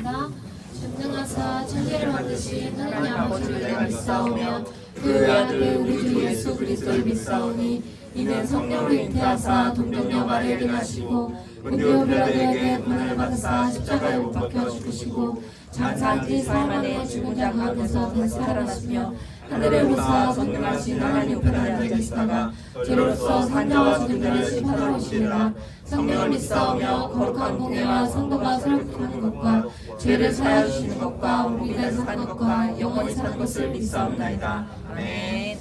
전능하사 천지를 만드신 하나님 아버지를 내가 믿사오며 그 외아들 우리 주 예수 그리스도를 믿사오니 이는 성령으로 잉태하사 동정녀 마리아에게 나시고 본디오 빌라도에게 고난을 받으사 십자가에 못 박혀 죽으시고 장사한 지 사흘 만에 죽은 자 가운데서 다시 살아나시며 하늘에 오르사 전능하신 하나님 우편에 앉아 계시다가 죄로서 산자와 죽은자를 심판하러 오시리라. 성령을 믿사오며 거룩한 공예와 성도가 새롭게 것과 죄를 사하여 주시는 것과 우리가 사는 것과 영원히 사는 것을 믿사옵나이다. 아멘.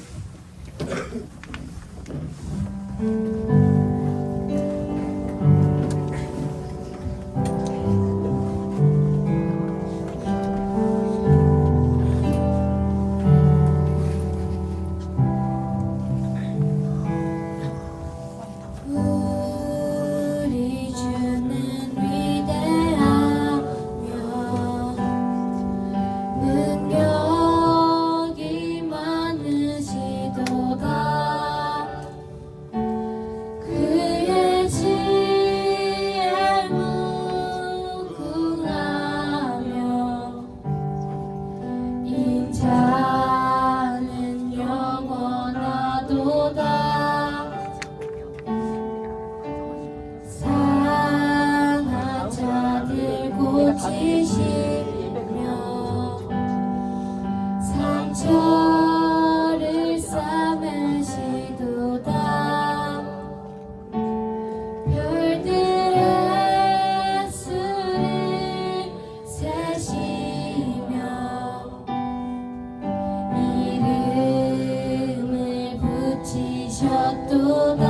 상처를 삼으시도다. 별들의 수를 세시며 이름을 붙이셨도다.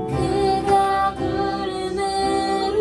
그가 구름으로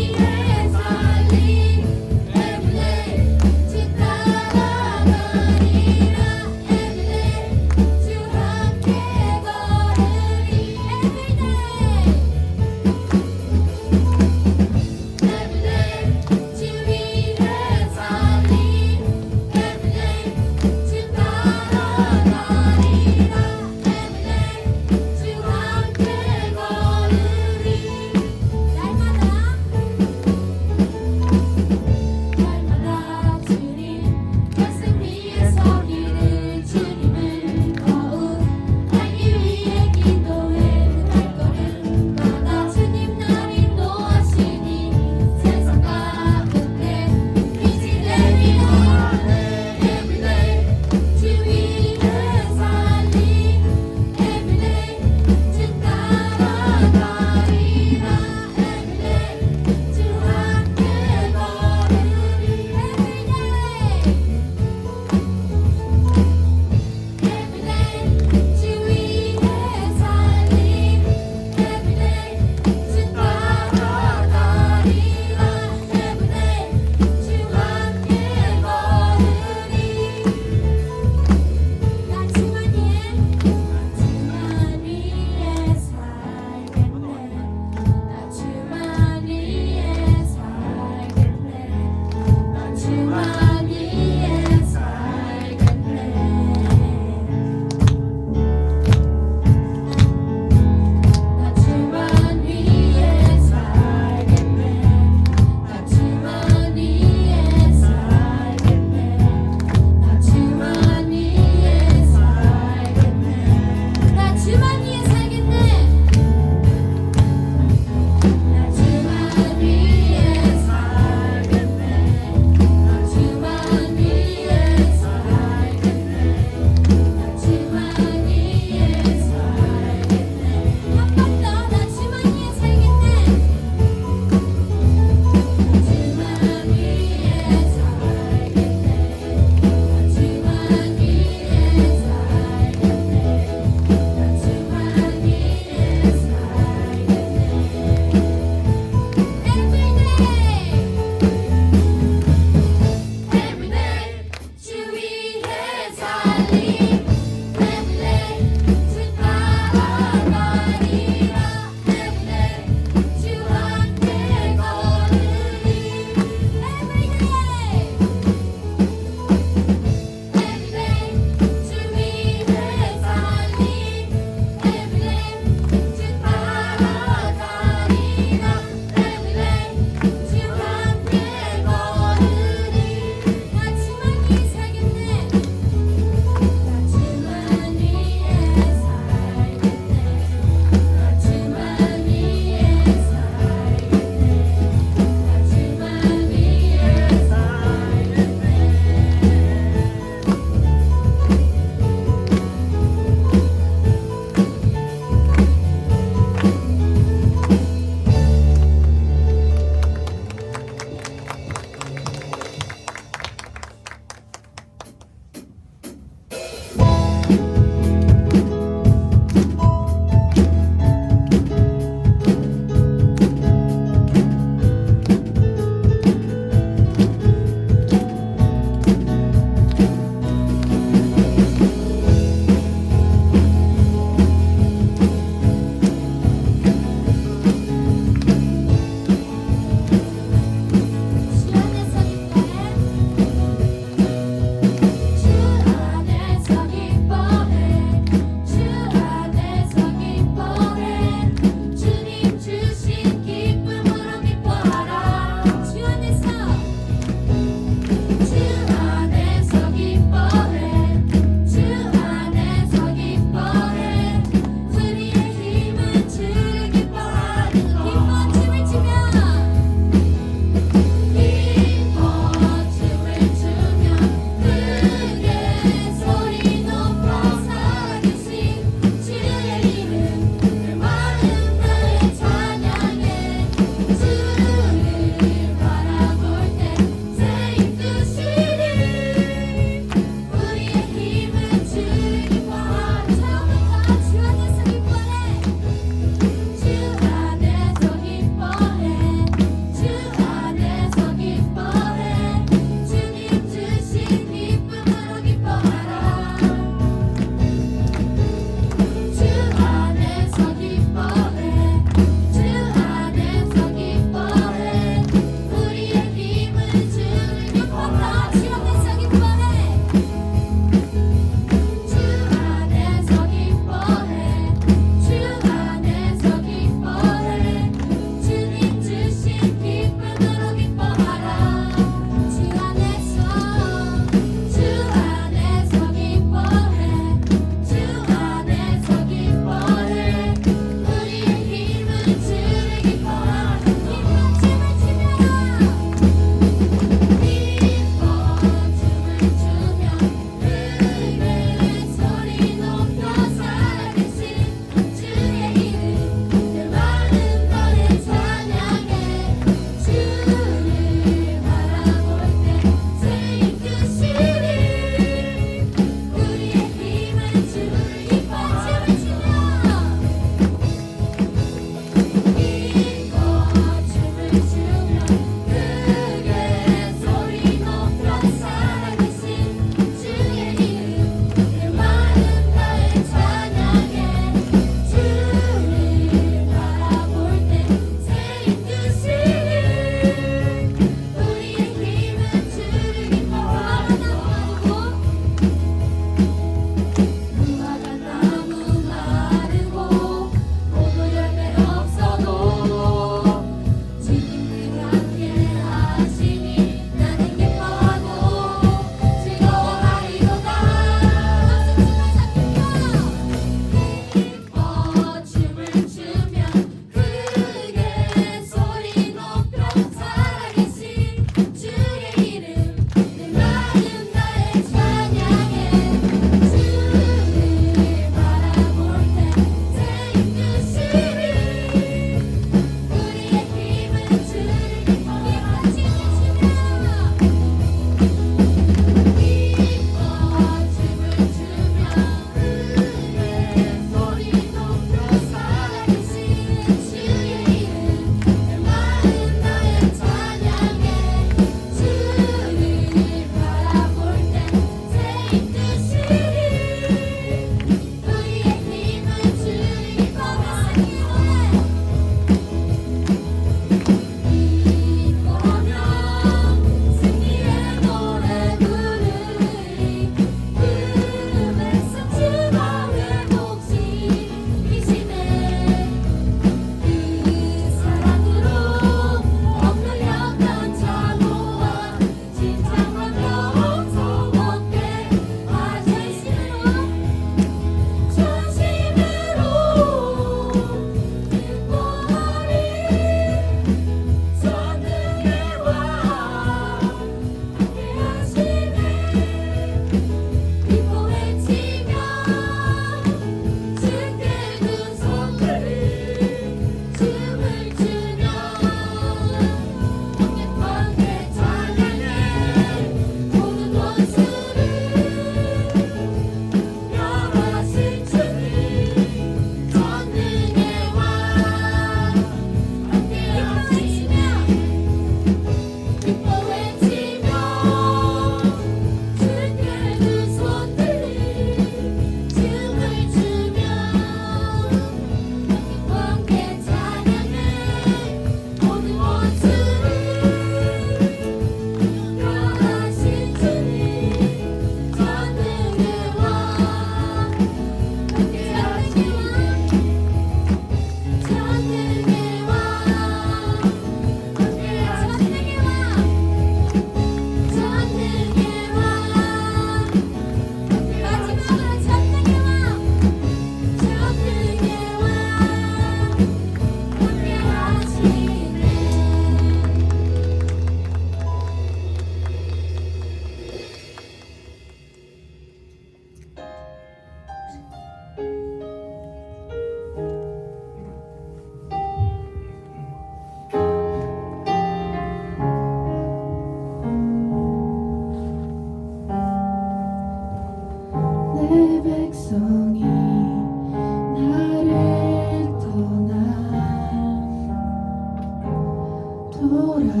돌아섰지만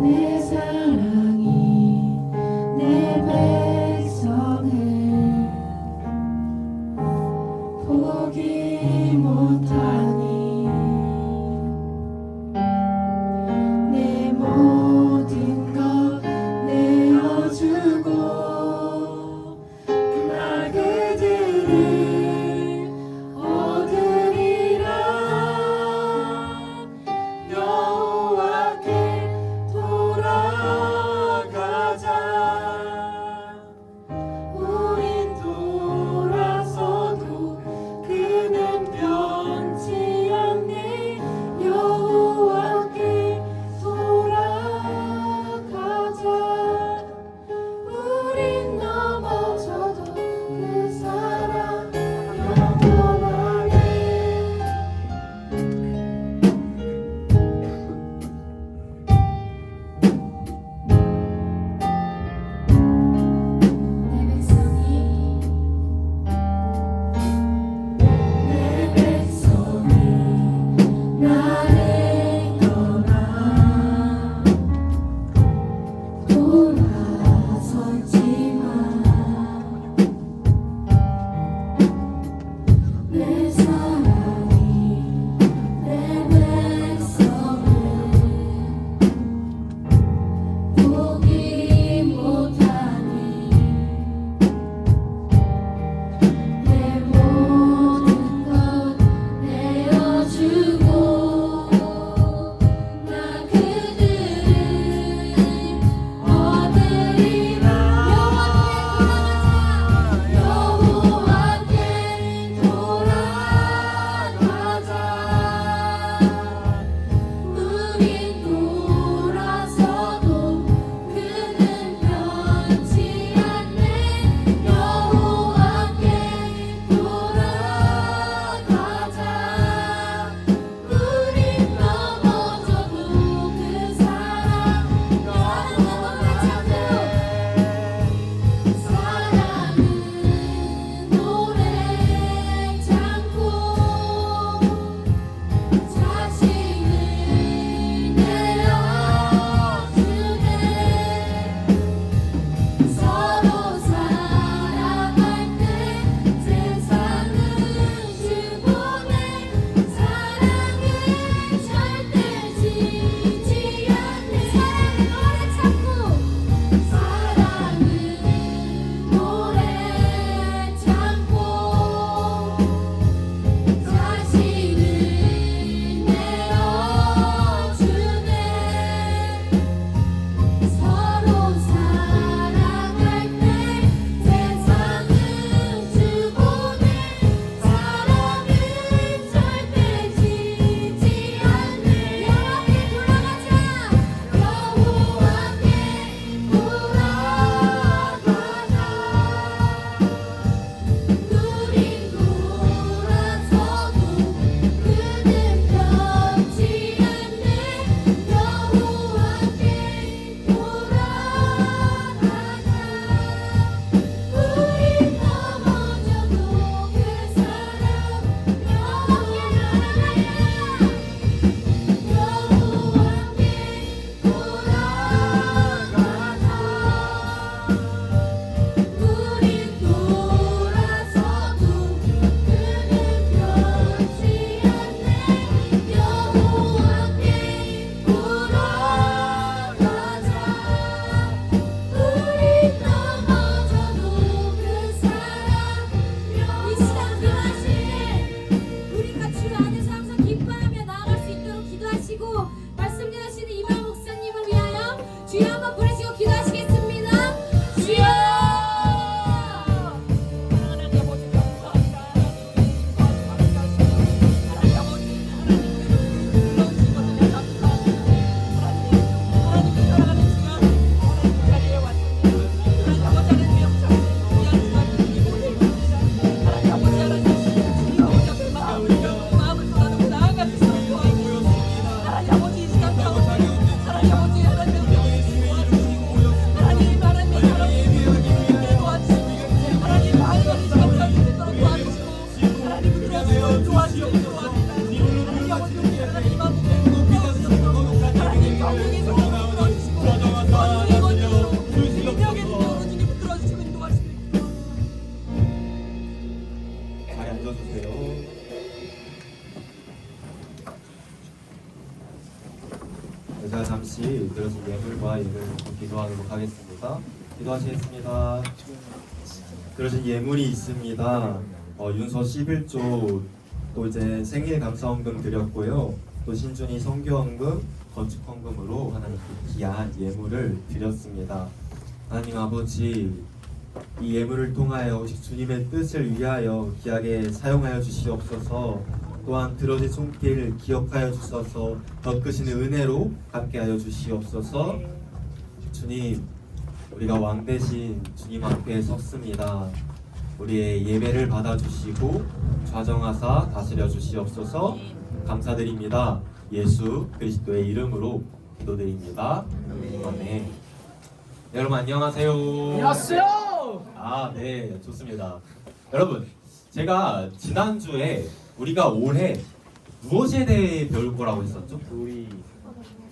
내 사랑이 내 백성을 포기 못하니 내 모든 것 내어주고 나 그들을 얻으리라. 여호와께 돌아가자. 우린 돌아서도 그는 변치 자리 앉아주세요. 제가 잠시 들어진 예물과 예를 기도하도록 하겠습니다. 기도하시겠습니다. 들어진 예물이 있습니다. 윤서 11조 또 이제 생일 감사헌금 드렸고요. 또 신준이 성교헌금, 건축헌금으로 하나님께 귀한 예물을 드렸습니다. 하나님 아버지, 이 예물을 통하여 오직 주님의 뜻을 위하여 귀하게 사용하여 주시옵소서. 또한 들어진 손길 기억하여 주셔서 더 크신 은혜로 함께하여 주시옵소서. 주님, 우리가 왕 대신 주님 앞에 섰습니다. 우리의 예배를 받아주시고 좌정하사 다스려 주시옵소서. 감사드립니다. 예수 그리스도의 이름으로 기도드립니다. 아멘. 여러분 안녕하세요. 안녕하세요. 네, 좋습니다. 여러분, 제가 지난주에 우리가 올해 무엇에 대해 배울 거라고 했었죠? 교리.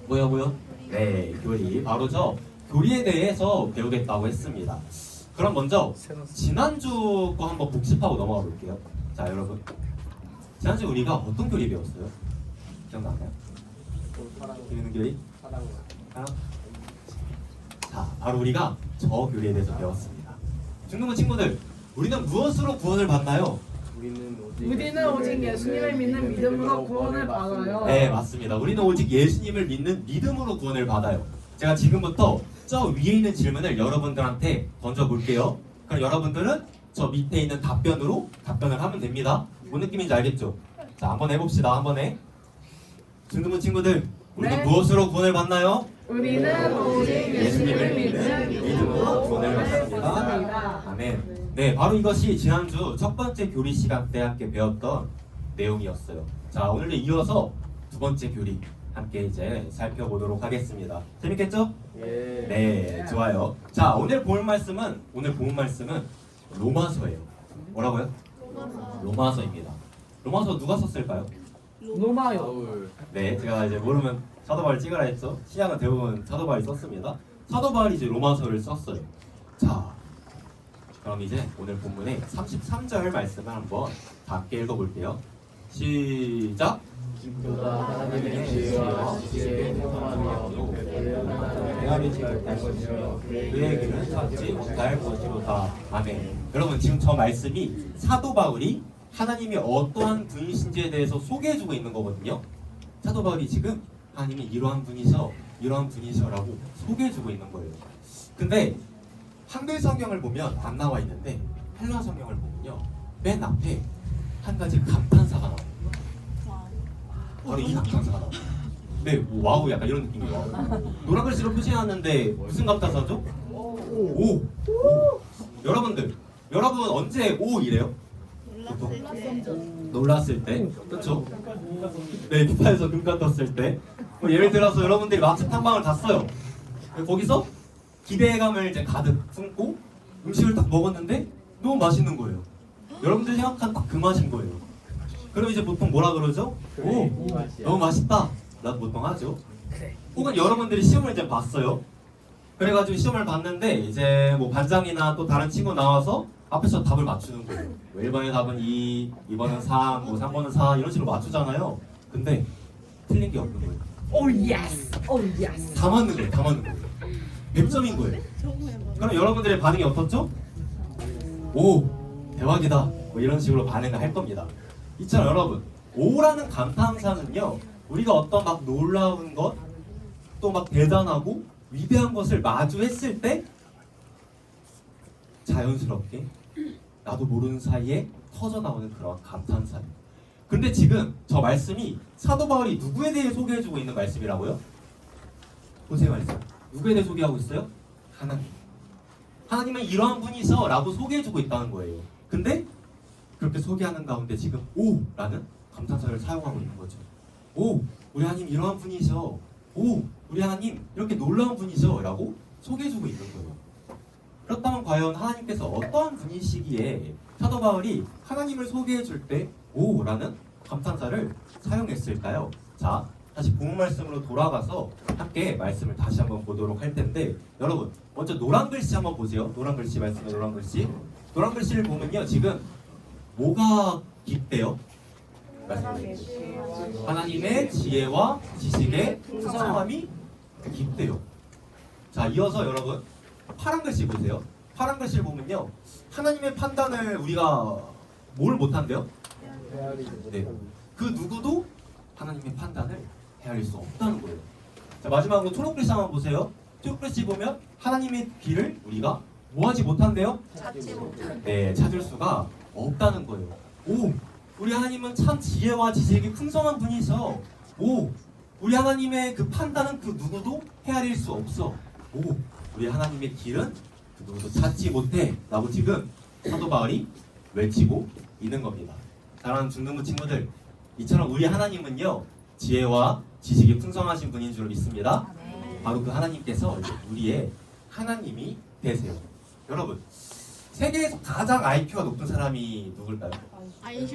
뭐요? 네, 교리. 바로 저 교리에 대해서 배우겠다고 했습니다. 그럼 먼저 지난주 거 한번 복습하고 넘어가 볼게요. 자, 여러분. 지난주 우리가 어떤 교리 배웠어요? 기억나나요? 배우는 교리? 사랑? 자, 바로 우리가 저 교리에 대해서 배웠습니다. 중등부 친구들, 우리는 무엇으로 구원을 받나요? 우리는 오직 예수님을 믿는 믿음으로 구원을 받아요. 네, 맞습니다. 우리는 오직 예수님을 믿는 믿음으로 구원을 받아요. 제가 지금부터 저 위에 있는 질문을 여러분들한테 던져볼게요. 그럼 여러분들은 저 밑에 있는 답변으로 답변을 하면 됩니다. 뭔 느낌인지 알겠죠? 자, 한번 해봅시다. 한 번에. 중등부 친구들, 우리는 네. 무엇으로 구원을 받나요? 우리는 오직 예수님을 믿는 믿음으로 구원을 받습니다. 받습니다. 아멘. 네, 바로 이것이 지난주 첫 번째 교리 시간 때 함께 배웠던 내용이었어요. 자, 오늘도 이어서 두 번째 교리 함께 이제 살펴보도록 하겠습니다. 재밌겠죠? 네, 좋아요. 자, 오늘 본 말씀은 로마서예요. 뭐라고요? 로마서입니다. 로마서 누가 썼을까요? 로마요. 네, 제가 이제 모르면 사도 바울 찍으라 했죠. 신약은 대부분 사도 바울이 썼습니다. 사도 바울이 이제 로마서를 썼어요. 자, 그럼 이제 오늘 본문의 33절 말씀을 한번 다 함께 읽어볼게요. 시작. 하나님의 지혜와 지혜의 통함이여 대하리 잘 것이며 그의 길은 찾지 못할 것이로다. 아멘. 여러분, 지금 저 말씀이 사도 바울이 하나님이 어떠한 분이신지에 대해서 소개해주고 있는 거거든요. 사도 바울이 지금 하나님이 이러한 분이셔라고 소개해주고 있는 거예요. 근데 한글 성경을 보면 안 나와 있는데 헬라 성경을 보면요, 맨 앞에 한 가지 감탄사가 나와요. 바로 이 감탄사가 나와요. 네, 와우, 약간 이런 느낌이에요. 노란 글씨로 표시해놨는데 무슨 감탄사죠? 오. 여러분 언제 오 이래요? 놀랐을 때, 그렇죠? 네, 기타에서 금가 떴을 때. 예를 들어서 여러분들이 맛집 탐방을 갔어요. 거기서 기대감을 이제 가득 품고 음식을 딱 먹었는데 너무 맛있는 거예요. 여러분들 생각한 딱 그 맛인 거예요. 그럼 이제 보통 뭐라 그러죠? 오, 너무 맛있다. 라고 보통 하죠. 혹은 여러분들이 시험을 이제 봤어요. 그래가지고 시험을 봤는데 이제 뭐 반장이나 또 다른 친구 나와서 앞에서 답을 맞추는 거예요. 뭐 1번의 답은 2, 2번은 3, 뭐 3번은 4 이런 식으로 맞추잖아요. 근데 틀린 게 없는 거예요. 오 예스. 오 예스. 다 맞는 거예요. 100점인 거예요. 그럼 여러분들의 반응이 어떻죠? 오, 대박이다. 뭐 이런 식으로 반응을 할 겁니다. 있잖아요, 여러분. 오라는 감탄사는요, 우리가 어떤 막 놀라운 것, 또 막 대단하고 위대한 것을 마주했을 때 자연스럽게 나도 모르는 사이에 터져 나오는 그런 감탄사예요. 근데 지금 저 말씀이 사도 바울이 누구에 대해 소개해주고 있는 말씀이라고요? 보세요, 말씀. 누구에 대해 소개하고 있어요? 하나님. 하나님은 이러한 분이셔 라고 소개해주고 있다는 거예요. 근데 그렇게 소개하는 가운데 지금 오! 라는 감탄사를 사용하고 있는 거죠. 오! 우리 하나님 이러한 분이셔. 오! 우리 하나님 이렇게 놀라운 분이셔 라고 소개해주고 있는 거예요. 그렇다면 과연 하나님께서 어떠한 분이시기에 사도 바울이 하나님을 소개해줄 때 오라는 감탄사를 사용했을까요? 자, 다시 본문 말씀으로 돌아가서 함께 말씀을 다시 한번 보도록 할 텐데, 여러분 먼저 노란 글씨 한번 보세요. 노란 글씨 말씀에 노란 글씨. 노란 글씨를 보면요, 지금 뭐가 깊대요? 하나님의 지혜와 지식의 풍성함이 깊대요. 자, 이어서 여러분 파란 글씨 보세요. 파란 글씨를 보면요, 하나님의 판단을 우리가 뭘 못한대요? 네. 그 누구도 하나님의 판단을 헤아릴 수 없다는 거예요. 자, 마지막으로 초록 글씨 한번 보세요. 초록 글씨 보면 하나님의 길을 우리가 뭐하지 못한대요? 네, 찾을 수가 없다는 거예요. 오, 우리 하나님은 참 지혜와 지식이 풍성한 분이셔. 오, 우리 하나님의 그 판단은 그 누구도 헤아릴 수 없어. 오, 우리 하나님의 길은 그 누구도 찾지 못해 라고 지금 사도 바울이 외치고 있는 겁니다. 사랑하는 중등부 친구들, 이처럼 우리 하나님은요, 지혜와 지식이 풍성하신 분인 줄 믿습니다. 바로 그 하나님께서 이제 우리의 하나님이 되세요. 여러분, 세계에서 가장 IQ가 높은 사람이 누굴까요?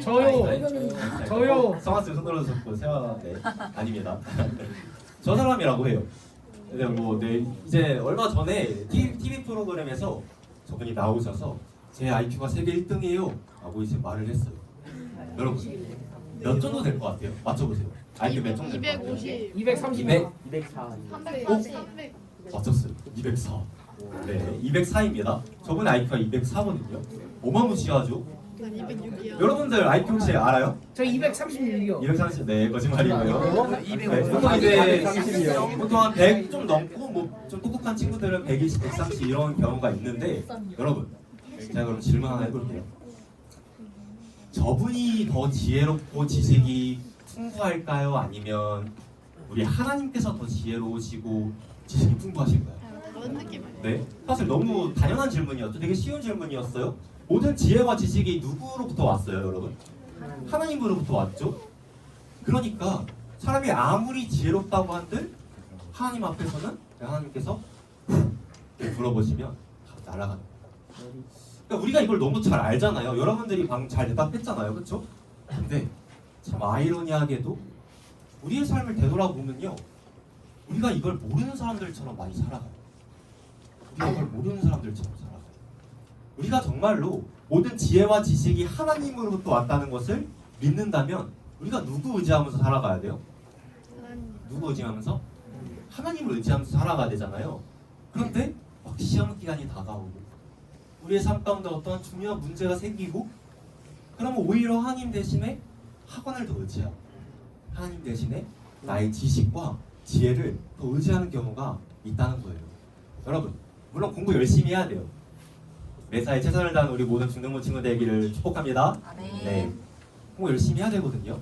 저요. 성화쌤 손 들어주셨고 세화 네 아닙니다. 저 사람이라고 해요. 근데 뭐 네, 이제 얼마 전에 TV 프로그램에서 저분이 나오셔서 제 IQ가 세계 1등이에요 라고 이제 말을 했어요. 여러분 몇 정도 될 것 같아요? 맞춰보세요. IQ 몇 정도 될 것 같아요? 230. 204. 맞췄어요. 204. 네, 204입니다. 저분 IQ가 204거든요. 어마무시하죠? 여러분들 IQ 혹시 알아요? 저 236이요. 230. 네, 거짓말이고요. 네, 250. 보통 이제 보통 한 100 좀 넘고 뭐 좀 똑똑한 친구들은 120, 130 이런 경우가 있는데, 여러분 제가 그럼 질문 하나 해볼게요. 저분이 더 지혜롭고 지식이 풍부할까요? 아니면 우리 하나님께서 더 지혜로우시고 지식이 풍부하실까요? 네, 사실 너무 당연한 질문이었죠. 되게 쉬운 질문이었어요. 모든 지혜와 지식이 누구로부터 왔어요, 여러분? 하나님으로부터 왔죠. 그러니까 사람이 아무리 지혜롭다고 한들 하나님 앞에서는 하나님께서 불어보시면 다 날아가는 거예요. 그러니까 우리가 이걸 너무 잘 알잖아요. 여러분들이 방금 잘 대답했잖아요, 그렇죠? 근데 참 아이러니하게도 우리의 삶을 되돌아보면요, 우리가 이걸 모르는 사람들처럼 많이 살아가요. 우리가 이걸 모르는 사람들처럼 살아가요. 우리가 정말로 모든 지혜와 지식이 하나님으로부터 왔다는 것을 믿는다면 우리가 누구 의지하면서 살아가야 돼요? 누구 의지하면서? 하나님을 의지하면서 살아가야 되잖아요. 그런데 막 시험 기간이 다가오고 우리의 삶 가운데 어떤 중요한 문제가 생기고, 그러면 오히려 하나님 대신에 학원을 더 의지하고 하나님 대신에 나의 지식과 지혜를 더 의지하는 경우가 있다는 거예요. 여러분, 물론 공부 열심히 해야 돼요. 매사에 최선을 다하는 우리 모든 중등부 친구 되기를 축복합니다. 네, 공부 열심히 해야 되거든요.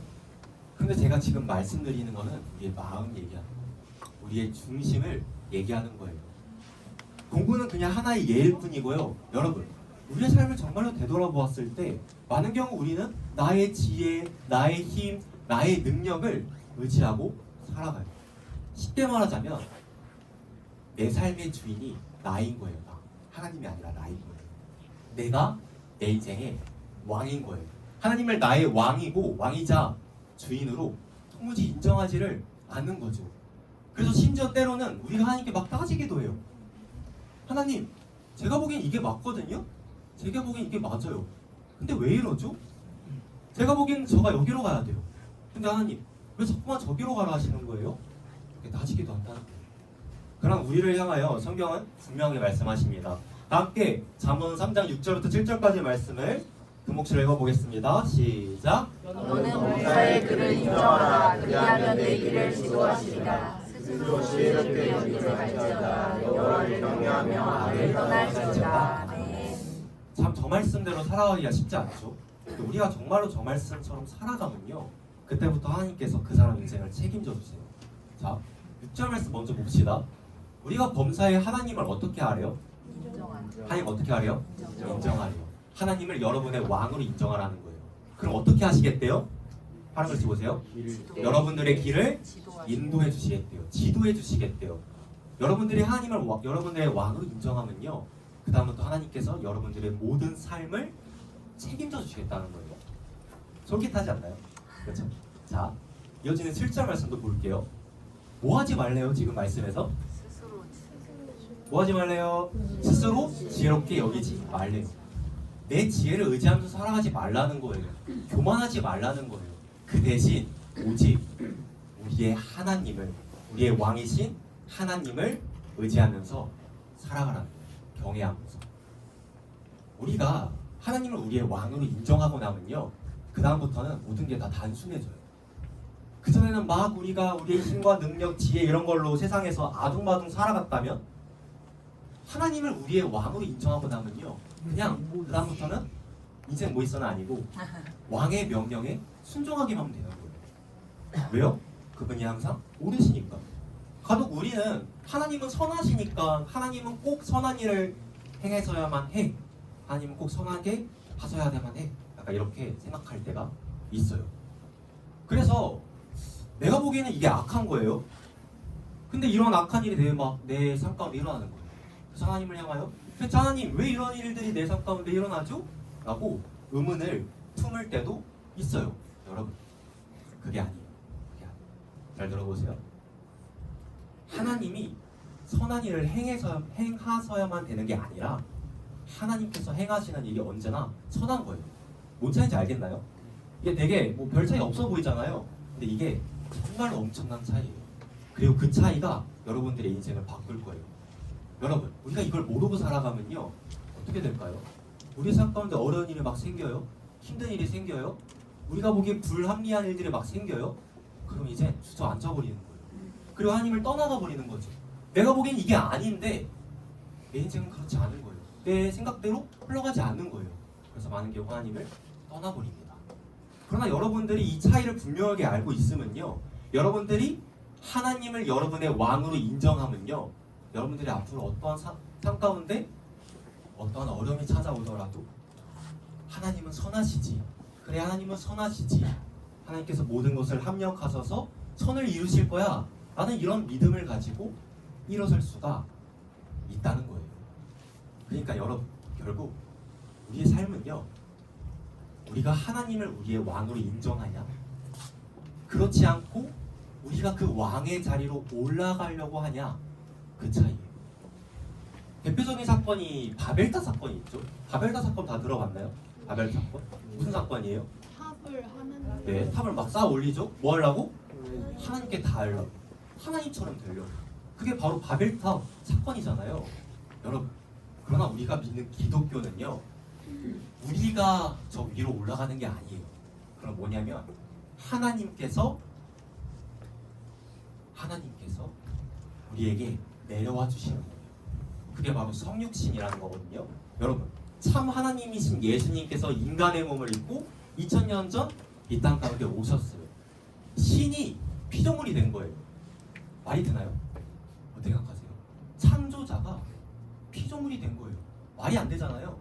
근데 제가 지금 말씀드리는 거는 우리의 마음 얘기하는 거예요. 우리의 중심을 얘기하는 거예요. 공부는 그냥 하나의 예일 뿐이고요. 여러분, 우리의 삶을 정말로 되돌아보았을 때 많은 경우 우리는 나의 지혜, 나의 힘, 나의 능력을 의지하고 살아가요. 쉽게 말하자면 내 삶의 주인이 나인 거예요. 나. 하나님이 아니라 나인 거예요. 내가 내 인생의 왕인 거예요. 하나님을 나의 왕이고 왕이자 주인으로 도무지 인정하지를 않는 거죠. 그래서 심지어 때로는 우리가 하나님께 막 따지기도 해요. 하나님, 제가 보기엔 이게 맞거든요? 제가 보기엔 이게 맞아요. 근데 왜 이러죠? 제가 보기엔 저가 여기로 가야 돼요. 근데 하나님, 왜 자꾸만 저기로 가라 하시는 거예요? 이렇게 따지기도 한다는 거예요. 그럼 우리를 향하여 성경은 분명히 말씀하십니다. 다 함께 잠언 3장 6절부터 7절까지 말씀을 금목시로 읽어보겠습니다. 시작. 너는 범사의 그를 인정하라. 그리하면 내 길을 지도하시리라. 스스로 지혜롭게 여기지 말지어다. 여호와를 경외하며 악을 떠날지어다. 참 저 말씀대로 살아가기가 쉽지 않죠. 우리가 정말로 저 말씀처럼 살아가면요, 그때부터 하나님께서 그 사람 인생을 책임져 주세요. 자, 6절 말씀 먼저 봅시다. 우리가 범사에 하나님을 어떻게 하래요? 하나님 어떻게 하래요? 인정하래요. 하나님을 여러분의 왕으로 인정하라는 거예요. 그럼 어떻게 하시겠대요? 하는 글씨 보세요. 여러분들의 길을 인도해 주시겠대요. 지도해 주시겠대요. 여러분들이 하나님을 여러분들의 왕으로 인정하면요, 그 다음부터 하나님께서 여러분들의 모든 삶을 책임져 주시겠다는 거예요. 솔깃하지 않나요? 그렇죠? 자, 이어지는 7절 말씀도 볼게요. 뭐 하지 말래요? 지금 말씀에서? 뭐 하지 말래요? 스스로 지혜롭게 여기지 말래요. 내 지혜를 의지하면서 살아가지 말라는 거예요. 교만하지 말라는 거예요. 그 대신 오직 우리의 하나님을, 우리의 왕이신 하나님을 의지하면서 살아가라는 거예요. 경외하면서. 우리가 하나님을 우리의 왕으로 인정하고 나면요, 그 다음부터는 모든 게 다 단순해져요. 그전에는 막 우리가 우리의 힘과 능력, 지혜 이런 걸로 세상에서 아둥바둥 살아갔다면 하나님을 우리의 왕으로 인정하고 나면요, 그냥 그 다음부터는 인생 뭐 있어는 아니고 왕의 명령에 순종하기만 하면 되는 거예요. 왜요? 그분이 항상 옳으시니까. 간혹 우리는 하나님은 선하시니까 하나님은 꼭 선한 일을 행해서야만 해, 하나님은 꼭 선하게 하셔야만 해, 약간 이렇게 생각할 때가 있어요. 그래서 내가 보기에는 이게 악한 거예요. 근데 이런 악한 일이 내 삶 가운데 일어나는 거예요. 그래서 하나님을 향하여 하나님, 왜 이런 일들이 내 삶 가운데 일어나죠? 라고 의문을 품을 때도 있어요. 여러분, 그게 아니에요. 잘 들어보세요. 하나님이 선한 일을 행하셔야만 되는 게 아니라 하나님께서 행하시는 일이 언제나 선한 거예요. 뭔 차이인지 알겠나요? 이게 되게 별 차이 없어 보이잖아요. 근데 이게 정말로 엄청난 차이예요. 그리고 그 차이가 여러분들의 인생을 바꿀 거예요. 여러분, 우리가 이걸 모르고 살아가면요, 어떻게 될까요? 우리 삶 가운데 어려운 일이 막 생겨요. 힘든 일이 생겨요. 우리가 보기에 불합리한 일들이 막 생겨요. 그럼 이제 주저앉아 버리는 거예요. 그리고 하나님을 떠나가 버리는 거죠. 내가 보기엔 이게 아닌데 내 인생은 그렇지 않은 거예요. 내 생각대로 흘러가지 않는 거예요. 그래서 많은 경우 하나님을 떠나버립니다. 그러나 여러분들이 이 차이를 분명하게 알고 있으면요, 여러분들이 하나님을 여러분의 왕으로 인정하면요, 여러분들이 앞으로 어떠한 삶 가운데 어떠한 어려움이 찾아오더라도 하나님은 선하시지, 그래 하나님은 선하시지, 하나님께서 모든 것을 합력하셔서 선을 이루실 거야 라는 이런 믿음을 가지고 일어설 수가 있다는 거예요. 그러니까 여러분, 결국 우리의 삶은요, 우리가 하나님을 우리의 왕으로 인정하냐, 그렇지 않고 우리가 그 왕의 자리로 올라가려고 하냐, 그 차이예요. 대표적인 사건이 바벨탑 사건이 있죠. 바벨탑 사건 다 들어봤나요? 바벨탑 사건? 무슨 사건이에요? 탑을 하는 네, 탑을 막 쌓아 올리죠. 뭐 하려고? 하나님께 닿으려고, 하나님처럼 되려고. 그게 바로 바벨탑 사건이잖아요. 여러분, 그러나 우리가 믿는 기독교는요, 우리가 저 위로 올라가는 게 아니에요. 그럼 뭐냐면 하나님께서 우리에게 내려와 주시는 거예요. 그게 바로 성육신이라는 거거든요. 여러분, 참 하나님이신 예수님께서 인간의 몸을 입고 2000년 전 이 땅 가운데 오셨어요. 신이 피조물이 된 거예요. 말이 되나요? 어떻게 생각하세요? 창조자가 피조물이 된 거예요. 말이 안 되잖아요.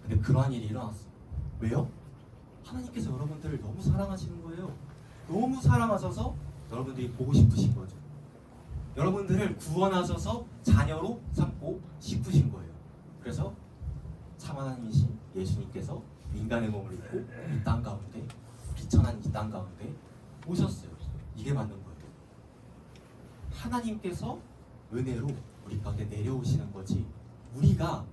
근데 그러한 일이 일어났어요. 왜요? 하나님께서 여러분들을 너무 사랑하시는 거예요. 너무 사랑하셔서 여러분들이 보고 싶으신 거죠. 여러분들을 구원하셔서 자녀로 삼고 싶으신 거예요. 그래서 참 하나님이신 예수님께서 인간의 몸을 입고 이 땅 가운데, 비천한 이 땅 가운데 오셨어요. 이게 맞는 거예요. 하나님께서 은혜로 우리 가운데 내려오시는 거지, 우리가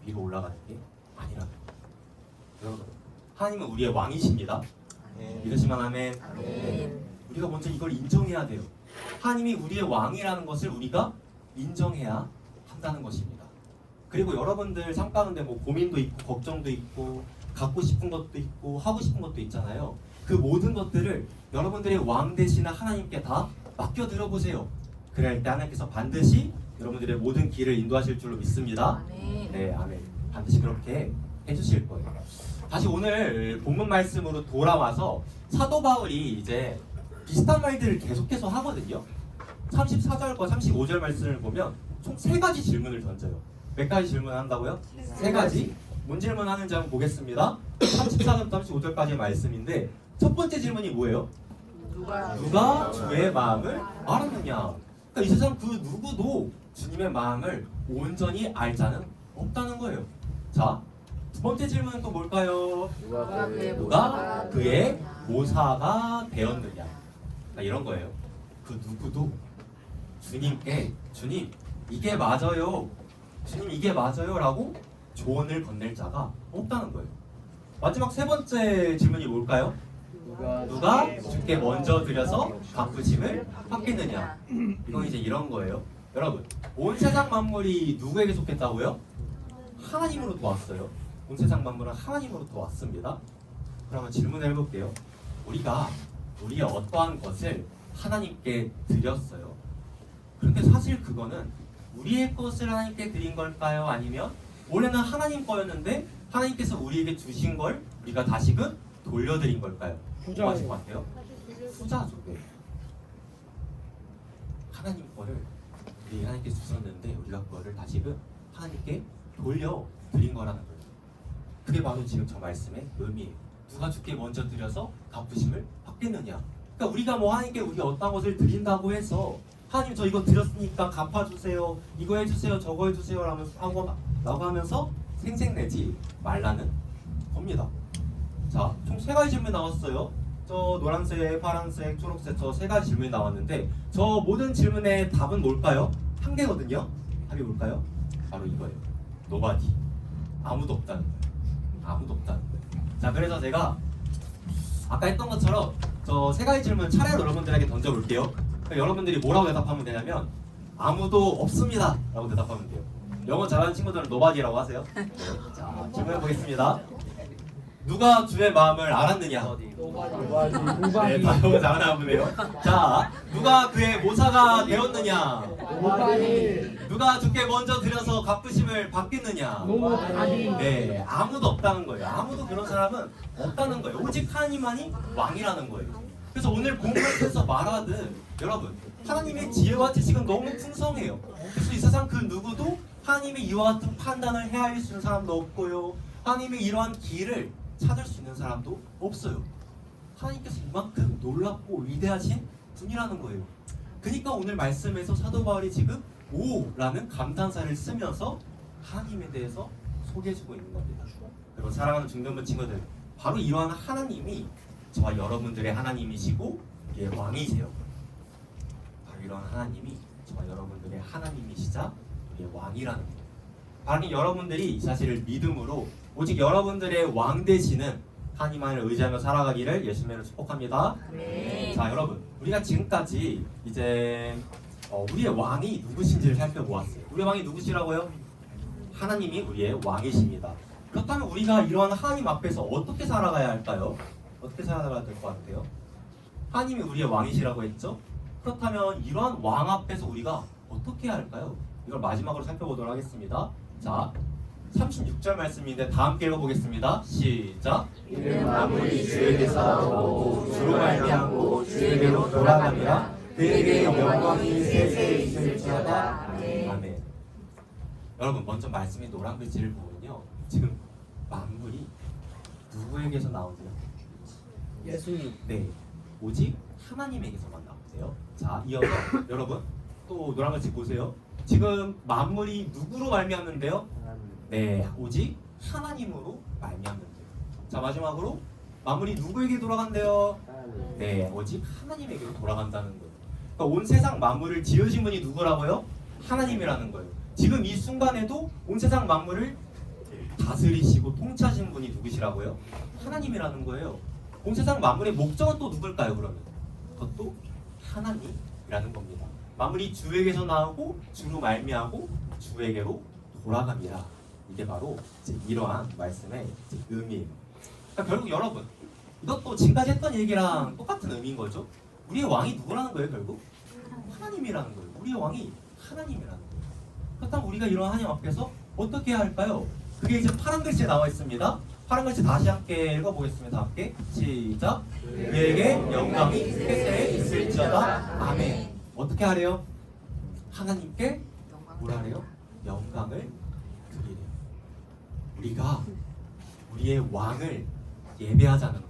위로 올라가는 게 아니라는 거예요. 여러분, 하나님은 우리의 왕이십니다. 믿으시면 아멘. 네. 우리가 먼저 이걸 인정해야 돼요. 하나님이 우리의 왕이라는 것을 우리가 인정해야 한다는 것입니다. 그리고 여러분들 삶 가운데 고민도 있고 걱정도 있고 갖고 싶은 것도 있고 하고 싶은 것도 있잖아요. 그 모든 것들을 여러분들의 왕 되시는 하나님께 다 맡겨드려 보세요. 그럴 때 하나님께서 반드시 여러분들의 모든 길을 인도하실 줄로 믿습니다. 네, 아멘. 반드시 그렇게 해주실 거예요. 다시 오늘 본문 말씀으로 돌아와서 사도 바울이 이제 비슷한 말들을 계속해서 하거든요. 34절과 35절 말씀을 보면 총 3가지 질문을 던져요. 몇 가지 질문을 한다고요? 3가지. 뭔 질문하는지 한번 보겠습니다. 34절부터 35절까지의 말씀인데, 첫 번째 질문이 뭐예요? 누가 주의 마음을 알았느냐? 그러니까 이 세상 그 누구도 주님의 마음을 온전히 알 자는 없다는 거예요. 자, 두 번째 질문은 또 뭘까요? 누가 그의 모사가 되었느냐? 그러니까 이런 거예요. 그 누구도 주님께 주님 이게 맞아요. 주님 이게 맞아요 라고 조언을 건넬 자가 없다는 거예요. 마지막 세 번째 질문이 뭘까요? 누가 주께 먼저 드려서 갚으심을 받겠느냐? 이건 이제 이런 거예요. 여러분, 온 세상 만물이 누구에게 속했다고요? 하나님으로부터 왔어요. 온 세상 만물은 하나님으로부터 왔습니다. 그러면 질문을 해볼게요. 우리가 우리의 어떠한 것을 하나님께 드렸어요. 그런데 사실 그거는 우리의 것을 하나님께 드린 걸까요? 아니면 원래는 하나님 거였는데 하나님께서 우리에게 주신 걸 우리가 다시금 돌려드린 걸까요? 후자예요. 맞을 것 같아요? 후자죠. 네. 하나님 거를 우리 하나님께 주셨는데 우리가 그거를 다시금 하나님께 돌려드린 거라는 거예요. 그게 바로 지금 저 말씀의 의미예요. 누가 주께 먼저 드려서 갚으심을 받겠느냐? 그러니까 우리가 뭐 하나님께 우리 어떤 것을 드린다고 해서 하나님 저 이거 드렸으니까 갚아주세요, 이거 해주세요, 저거 해주세요 라고 하면서 생색내지 말라는 겁니다. 자, 총 3가지 질문 나왔어요. 저 노란색, 파란색, 초록색 저 3가지 질문이 나왔는데 저 모든 질문의 답은 뭘까요? 한 개거든요. 답이 뭘까요? 바로 이거예요. Nobody. 아무도 없다는 거예요. 아무도 없다는 거예요. 자, 그래서 제가 아까 했던 것처럼 저 3가지 질문 차례로 여러분들에게 던져볼게요. 그러니까 여러분들이 뭐라고 대답하면 되냐면 아무도 없습니다 라고 대답하면 돼요. 영어 잘하는 친구들은 nobody라고 하세요. 네. 자, 질문해 보겠습니다. 누가 주의 마음을 알았느냐? 네, 다 영어 잘하나 보네요. 자, 누가 그의 모사가 되었느냐? 누가 주께 먼저 드려서 갚으심을 받겠느냐? 네, 아무도 없다는 거예요. 아무도 그런 사람은 없다는 거예요. 오직 하나님만이 왕이라는 거예요. 그래서 오늘 본문에서 말하듯 여러분, 하나님의 지혜와 지식은 너무 풍성해요. 그래서 이 세상 그 누구도 하나님의 이와 같은 판단을 헤아릴 수 있는 사람도 없고요, 하나님의 이러한 길을 찾을 수 있는 사람도 없어요. 하나님께서 이만큼 놀랍고 위대하신 분이라는 거예요. 그러니까 오늘 말씀에서 사도 바울이 지금 오라는 감탄사를 쓰면서 하나님에 대해서 소개해주고 있는 겁니다. 여러분 사랑하는 중등부 친구들, 바로 이러한 하나님이 저와 여러분들의 하나님이시고 우리의 왕이세요. 바로 이러한 하나님이 저와 여러분들의 하나님이시자 우리의 왕이라는 거예요. 바로 여러분들이 이 사실을 믿음으로 오직 여러분들의 왕 되시는 하나님만을 의지하며 살아가기를 예수님으로 축복합니다. 네. 자, 여러분, 우리가 지금까지 이제 우리의 왕이 누구신지를 살펴보았어요. 우리의 왕이 누구시라고요? 하나님이 우리의 왕이십니다. 그렇다면 우리가 이러한 하나님 앞에서 어떻게 살아가야 할까요? 어떻게 살아가야 될 것 같아요? 하나님이 우리의 왕이시라고 했죠? 그렇다면 이러한 왕 앞에서 우리가 어떻게 해야 할까요? 이걸 마지막으로 살펴보도록 하겠습니다. 자, 36절 말씀인데 다 함께 읽어보겠습니다. 시작. 이는 만물이 주에게서 오고 주로 말미암고 주에게로 돌아가니라. 그에게 영광이 세세에 있을지어다. 아멘. 여러분 먼저 말씀이 노란 글씨를 보면요, 지금 만물이 누구에게서 나오세요? 예수님. 네, 오직 하나님에게서만 나오세요. 자, 이어서 여러분 또 노란 글씨 보세요. 지금 만물이 누구로 말미암는데요? 네, 오직 하나님으로 말미암는데요. 자, 마지막으로 만물이 누구에게 돌아간대요? 네, 오직 하나님에게 돌아간다는 거예요. 그러니까 온 세상 만물을 지으신 분이 누구라고요? 하나님이라는 거예요. 지금 이 순간에도 온 세상 만물을 다스리시고 통치하시는 분이 누구시라고요? 하나님이라는 거예요. 온 세상 만물의 목적은 또 누굴까요? 그러면 그것도 하나님이라는 겁니다. 만물이 주에게서 나오고 주로 말미암고 주에게로 돌아갑니다. 이게 바로 이제 이러한 말씀의 이제 의미예요. 그러니까 결국 여러분, 이것도 지금까지 했던 얘기랑 똑같은 의미인 거죠. 우리의 왕이 누구라는 거예요? 결국 하나님이라는 거예요. 우리의 왕이 하나님이라는 거예요. 그렇다면 우리가 이러한 하나님 앞에서 어떻게 해야 할까요? 그게 이제 파란 글씨에 나와 있습니다. 파란 글씨 다시 함께 읽어보겠습니다. 함께 시작. 그에게 영광이 세세에 있을지어다. 아멘. 어떻게 하래요? 하나님께 뭐라래요? 영광을 드리래요. 우리가 우리의 왕을 예배하자는 거예요.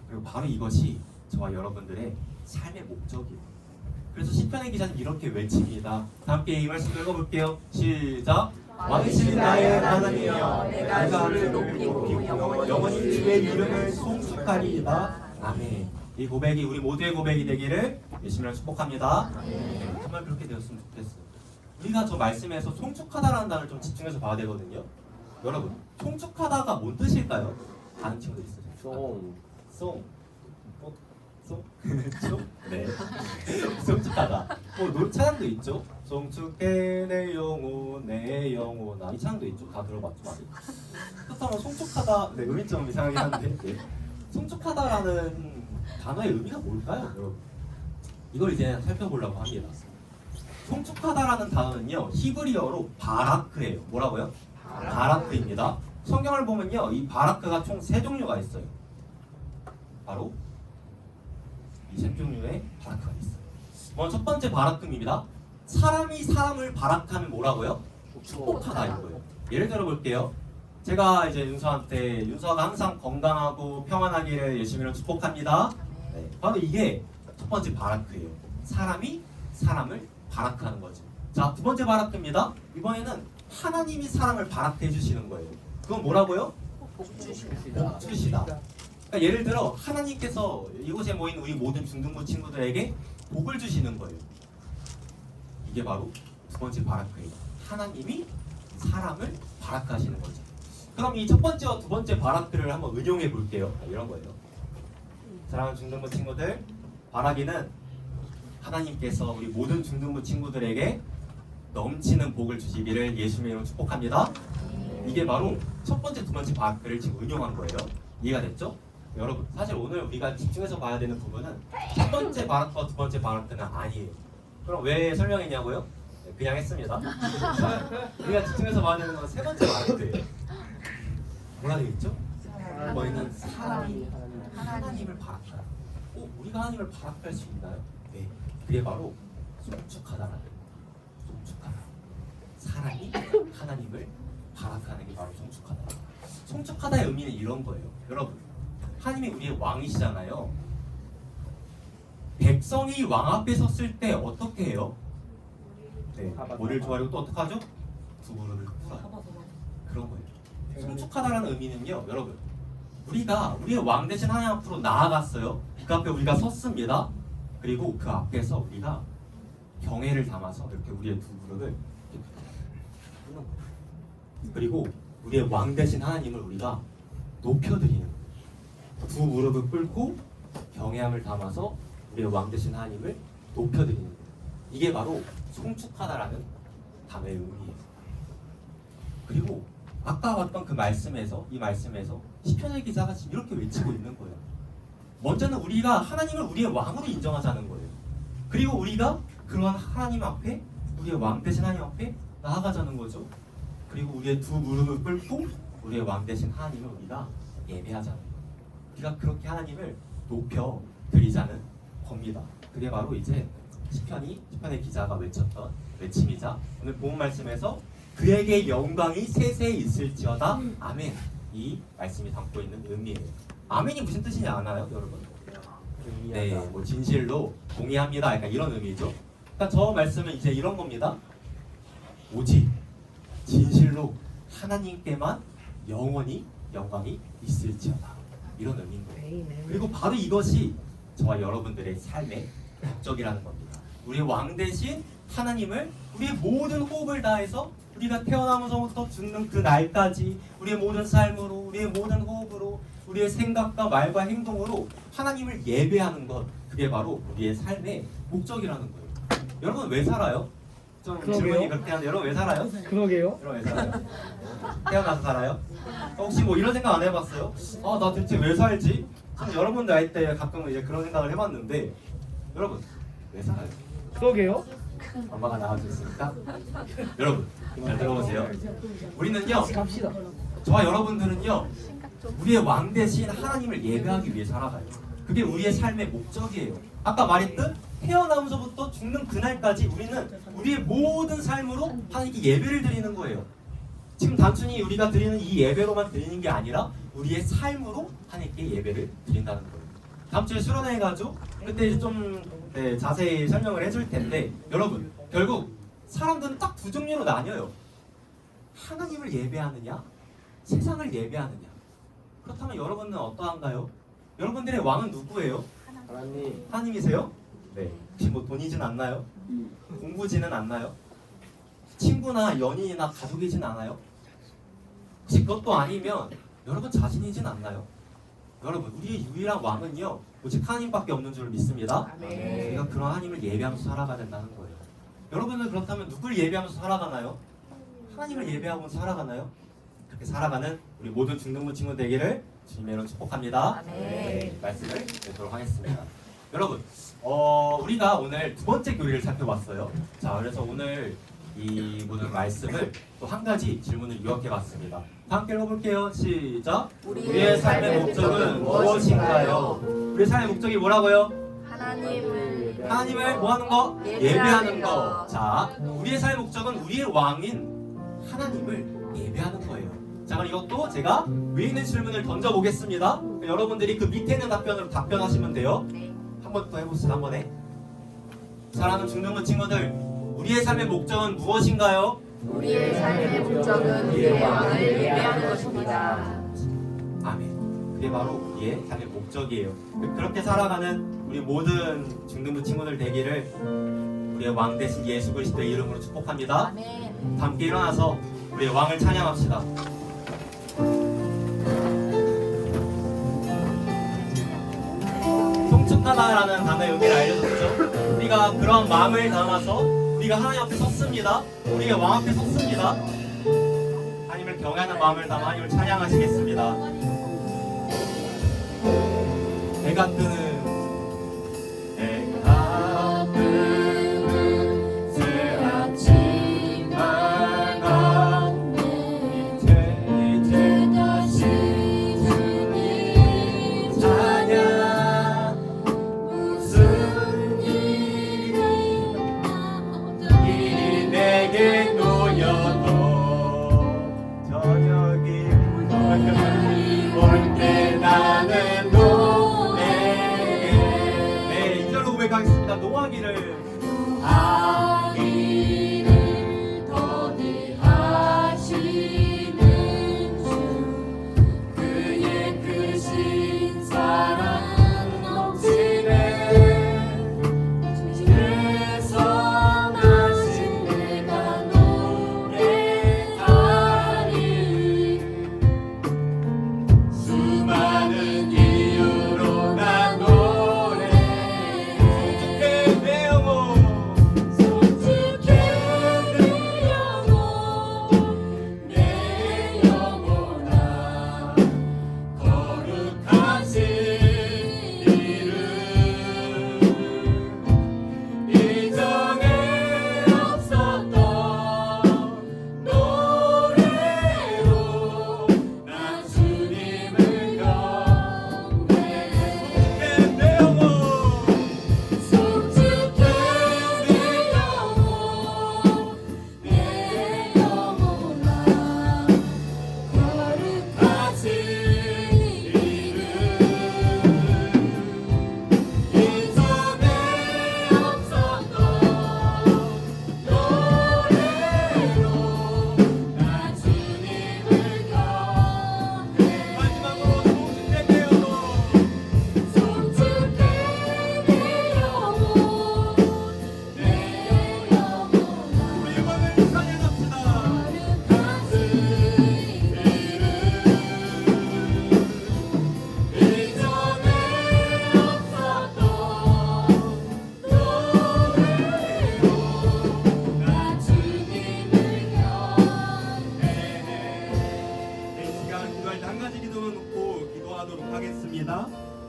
그리고 바로 이것이 저와 여러분들의 삶의 목적이에요. 그래서 시편의 기자는 이렇게 외칩니다. 함께 이 말씀 읽어볼게요. 시작. 왕이신 나의 하나님이여 내가 주를 높이고 영원히 주의 이름을 송축하리이다. 아멘. 이 고백이 우리 모두의 고백이 되기를 예수님을 축복합니다. 네, 정말 그렇게 되었으면 좋겠어요. 우리가 저 말씀에서 송축하다라는 단어를 좀 집중해서 봐야 되거든요. 여러분, 송축하다가 뭔 뜻일까요? 아는 친구들 있으세요? 네. 송축하다. 찬양도 있죠. 송축해 내 영혼아. 이 찬양도 있죠. 다 들어봤죠, 많이. 그렇다면 송축하다. 네, 의미 좀 이상하긴 한데. 네. 송축하다라는 단어의 의미가 뭘까요, 여러분? 이걸 이제 살펴보려고 합니다. 송축하다라는 단어는요, 히브리어로 바라크예요. 뭐라고요? 바라크입니다. 성경을 보면요, 이 바라크가 총 3종류가 있어요. 바로 이 3종류의 바라크가 있어요. 먼저 첫 번째 바라크입니다. 사람이 사람을 바라크하면 뭐라고요? 축복하다 이거예요. 예를 들어 볼게요. 제가 이제 윤서가 항상 건강하고 평안하기를 예수님으로 축복합니다. 네, 바로 이게 첫 번째 바라크예요. 사람이 사람을 바라크하는 거죠. 자, 두 번째 바라크입니다. 이번에는 하나님이 사람을 바라크해 주시는 거예요. 그건 뭐라고요? 복주시다. 그러니까 예를 들어 하나님께서 이곳에 모인 우리 모든 중등부 친구들에게 복을 주시는 거예요. 이게 바로 두 번째 바라크예요. 하나님이 사람을 바라크하시는 거죠. 그럼 이 첫 번째와 두 번째 바라크를 한번 응용해 볼게요. 이런 거예요. 사랑하는 중등부 친구들, 바라기는 하나님께서 우리 모든 중등부 친구들에게 넘치는 복을 주시기를 예수님의 이름으로 축복합니다. 이게 바로 첫 번째, 두 번째 바라크를 지금 응용한 거예요. 이해가 됐죠? 여러분, 사실 오늘 우리가 집중해서 봐야 되는 부분은 첫 번째 바라크와 두 번째 바라크는 아니에요. 그럼 왜 설명했냐고요? 네, 그냥 했습니다. 우리가 집중해서 봐야 되는 건 세 번째 바라크예요. 뭐라 되어 있죠? 이번에는 사람이 하나님을 바라크하라. 우리가 하나님을 바라크할 수 있나요? 네, 그게 바로 송축하다라는 거예요. 송축하다. 사람이 하나님을 바라크하는 게 바로 송축하다. 송축하다의 의미는 이런 거예요. 여러분, 하나님이 우리의 왕이시잖아요. 백성이 왕 앞에 섰을 때 어떻게 해요? 네, 머리를 조아리고 또 어떻게 하죠? 두 무릎을 꿇어요. 그런 거예요. 송축하다라는 의미는요, 여러분, 우리가 우리의 왕 대신 하나님 앞으로 나아갔어요. 그 앞에 우리가 섰습니다. 그리고 그 앞에서 우리가 경애를 담아서 이렇게 우리의 두 무릎을 이렇게 꿇는 거예요. 그리고 우리의 왕 대신 하나님을 우리가 높여드리는 거예요. 두 무릎을 꿇고 경외함을 담아서 우리의 왕 되신 하나님을 높여드리는 거예요. 이게 바로 송축하다라는 단어의 의미예요. 그리고 아까 봤던 그 말씀에서, 이 말씀에서 시편의 기자가 지금 이렇게 외치고 있는 거예요. 먼저는 우리가 하나님을 우리의 왕으로 인정하자는 거예요. 그리고 우리가 그러한 하나님 앞에, 우리의 왕 되신 하나님 앞에 나아가자는 거죠. 그리고 우리의 두 무릎을 꿇고 우리의 왕 되신 하나님을 우리가 예배하자는 거예요. 우리가 그렇게 하나님을 높여 드리자는 겁니다. 그게 바로 이제 시편의 기자가 외쳤던 외침이자 오늘 본 말씀에서 그에게 영광이 세세히 있을지어다. 아멘. 이 말씀이 담고 있는 의미예요. 아멘이 무슨 뜻이냐 아나요, 여러분? 네, 뭐 진실로 동의합니다. 약간 이런 의미죠. 그러니까 저 말씀은 이제 이런 겁니다. 오직 진실로 하나님께만 영원히 영광이 있을지어다. 이런 의미인 거예요. 그리고 바로 이것이 저와 여러분들의 삶의 목적이라는 겁니다. 우리의 왕 대신 하나님을 우리의 모든 호흡을 다해서 우리가 태어나면서부터 죽는 그 날까지 우리의 모든 삶으로, 우리의 모든 호흡으로, 우리의 생각과 말과 행동으로 하나님을 예배하는 것, 그게 바로 우리의 삶의 목적이라는 거예요. 여러분 왜 살아요? 좀 질문이 그렇게 하는데 여러분 왜 살아요? 그러게요. 여러분 왜 살아요? 태어나서 살아요? 혹시 뭐 이런 생각 안 해봤어요? 나 대체 왜 살지? 참 여러분들 나이 때 가끔 이제 그런 생각을 해봤는데 여러분 왜 살아요? 그러게요. 엄마가 나와주셨으니까 여러분 잘 들어보세요. 우리는요, 갑시다. 저와 여러분들은요, 우리의 왕 대신 하나님을 예배하기 위해 살아가요. 그게 우리의 삶의 목적이에요. 아까 말했듯 태어나면서부터 죽는 그날까지 우리는 우리의 모든 삶으로 하나님께 예배를 드리는 거예요. 지금 단순히 우리가 드리는 이 예배로만 드리는 게 아니라 우리의 삶으로 하나님께 예배를 드린다는 거예요. 다음 주에 수련회 가죠? 그때 이제 좀 자세히 설명을 해줄 텐데 여러분 결국 사람들은 딱 두 종류로 나뉘어요. 하나님을 예배하느냐? 세상을 예배하느냐? 그렇다면 여러분은 어떠한가요? 여러분들의 왕은 누구예요? 하나님. 하나님이세요? 네. 혹시 뭐 돈이진 않나요? 공부지는 않나요? 친구나 연인이나 가족이진 않아요? 혹시 그것도 아니면 여러분 자신이진 않나요? 여러분, 우리의 유일한 왕은요 오직 하나님밖에 없는 줄 믿습니다. 우리가 그런 하나님을 예배하면서 살아가야 된다는 거예요. 여러분은 그렇다면 누굴 예배하면서 살아가나요? 하나님을 예배하고 살아가나요? 그렇게 살아가는 우리 모든 중등부 친구 되기를 주님의 이름으로 축복합니다. 네, 말씀을 드리도록 하겠습니다. 여러분, 우리가 오늘 두 번째 교리를 살펴봤어요. 자, 그래서 오늘 이 모든 말씀을 또 한 가지 질문을 유혹해봤습니다. 다 함께 읽어볼게요. 시작. 우리의 삶의 목적은 무엇인가요? 우리의 삶의 목적이 뭐라고요? 하나님을 뭐 하는 거? 예배하는 거. 자, 우리의 삶의 목적은 우리의 왕인 하나님을 예배하는 거예요. 자, 그럼 이것도 제가 위에 있는 질문을 던져보겠습니다. 여러분들이 그 밑에 있는 답변으로 답변하시면 돼요. 한 번 더 해봅시다. 한 번에. 사랑하는 중등부 친구들, 우리의 삶의 목적은 무엇인가요? 우리의 삶의 목적은 우리의 왕을 예배하는 것입니다. 아멘. 그게 바로 우리의 삶의 목적이에요. 그렇게 살아가는 우리 모든 중등부 친구들 되기를 우리의 왕 대신 예수 그리스도의 이름으로 축복합니다. 아멘. 함께 일어나서 우리의 왕을 찬양합시다. 송축하다라는 단어 여기를 알려줬죠. 우리가 그런 마음을 담아서 우리가 하나님 앞에 섰습니다. 우리가 왕 앞에 섰습니다. 하나님을 경외하는 마음을 담아 하나님을 찬양하시겠습니다. 해가 뜨는 새 아침 밝았네. 이제 다시 주님 찬양. 무슨 일이 내게 놓여도 저녁이 올 때 나는 가겠습니다. 노하기를 더디하시는 주 그의 크신 사랑 넘치네. 죄송하신 내가 노래하리. 수많은 이유로 난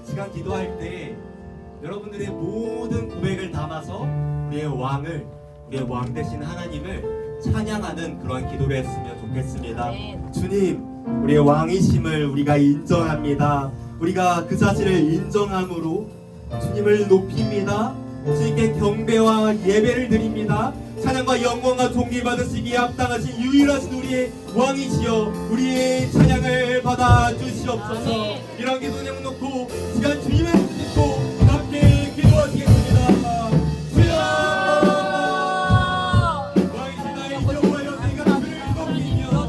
시간 기도할 때 여러분들의 모든 고백을 담아서 우리의 왕을, 우리의 왕 되신 하나님을 찬양하는 그런 기도를 했으면 좋겠습니다. 주님, 우리의 왕이심을 우리가 인정합니다. 우리가 그 사실을 인정함으로 주님을 높입니다. 주님께 경배와 예배를 드립니다. 찬양과 영광과 존귀 받으시기에 합당하신 유일하신 우리의 왕이시여, 우리의 찬양을 받아 주시옵소서. 이런 기도 내용 놓고 시간 주님의 뜻 듣고 함께 기도하시겠습니다. 주여, 왕이신 나의 여호와여, 내가 주를 높이며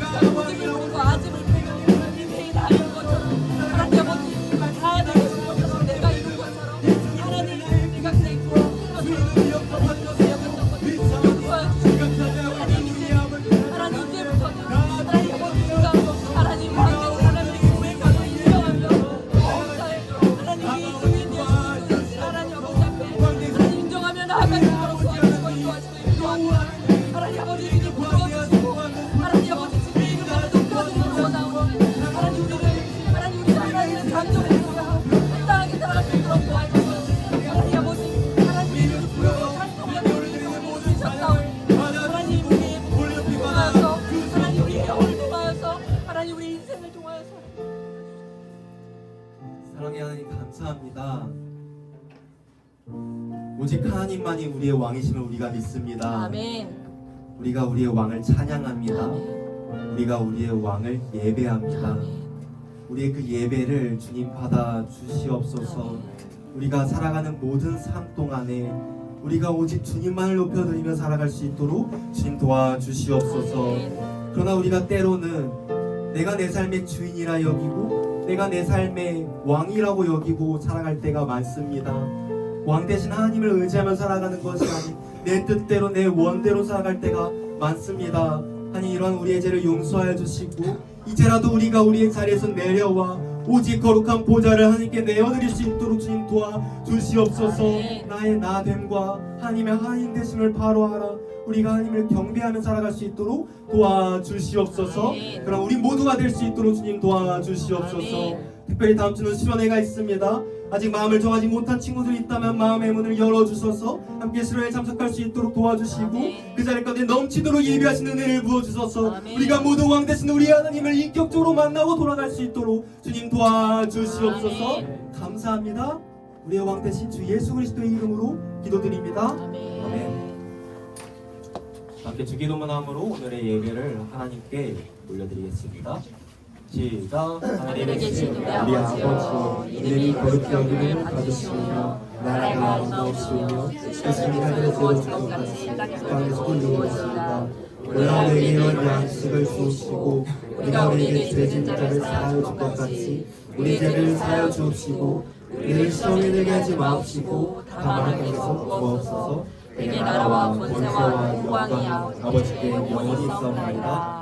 아버지가 고집을 부리고 아집을 부리고 인생이 다 이룬 것처럼 하나님 아버지 다 이룬 것처럼 내가 이룬 것처럼 하나님 내가 그냥 이룬 것처럼 하나님 이제부터는 하나님 아버지가 하나님 왕의 하나님의 고백하고 인정하며 하나님이 주인 되시는 하나님 아버지 앞에 하나님 인정하며 나아갈 수 있도록 도와주시고 인도합니다. 하나님 아버지 주님 부러워주시고 하나님 아버지 주님의 이름으로 높여주시고 나오는 하나님 우리를 하나님의 장점으로 합당하게 살아갈 수 있도록 도와주시고 하나님 아버지 하나님의 이름을 부르고 찬송하며 우리를 주셨사오니 하나님 우리의 목을 통하여서 하나님 우리의 영을 통하여서 하나님 우리 인생을 통하여서 사랑의 하나님 감사합니다. 오직 하나님만이 우리의 왕이심을 우리가 믿습니다. 아멘. 우리가 우리의 왕을 찬양합니다. 우리가 우리의 왕을 예배합니다. 우리의 그 예배를 주님 받아 주시옵소서. 우리가 살아가는 모든 삶 동안에 우리가 오직 주님만을 높여드리며 살아갈 수 있도록 주님 도와주시옵소서. 그러나 우리가 때로는 내가 내 삶의 주인이라 여기고 내가 내 삶의 왕이라고 여기고 살아갈 때가 많습니다. 왕 대신 하나님을 의지하며 살아가는 것이 아닌 내 뜻대로 내 원대로 살아갈 때가 많습니다. 하나님 이러한 우리의 죄를 용서하여 주시고 이제라도 우리가 우리의 자리에서 내려와 오직 거룩한 보좌를 하나님께 내어드릴 수 있도록 주님 도와주시옵소서. 나의 나됨과 하나님의 하나님 되심을 바로하라. 우리가 하나님을 경배하며 살아갈 수 있도록 도와주시옵소서. 그럼 우리 모두가 될 수 있도록 주님 도와주시옵소서. 특별히 다음 주는 실현회가 있습니다. 아직 마음을 정하지 못한 친구들이 있다면 마음의 문을 열어주셔서 함께 실현회에 참석할 수 있도록 도와주시고 그 자리 가운데 넘치도록 예배하시는 은혜를 부어주셔서 우리가 모두 왕 되신 우리 하나님을 인격적으로 만나고 돌아갈 수 있도록 주님 도와주시옵소서. 감사합니다. 우리의 왕 되신 주 예수 그리스도의 이름으로 기도드립니다. 아멘. 함께 주기도문함으로 오늘의 예배를 하나님께 올려드리겠습니다. 시작. 하늘에 계신 우리 우리 아버지 이름이 거룩히 여김을 받으시오며 나라가 아름다우시오며 뜻이 하늘에서 이루어진 것 같이 땅에서도 이루어지이다. 오늘 우리에게 이런 양식을 주옵시고 우리가 우리에게 죄 지은 자를 사하여 줄 것 같이 우리 죄를 사하여 주옵시고 우리를 시험에 들게 하지 마옵시고 다만 하나님께서 구하옵소서. 내게 나라와 권세와 영광이 아버지께 영원히 있사옵나이다.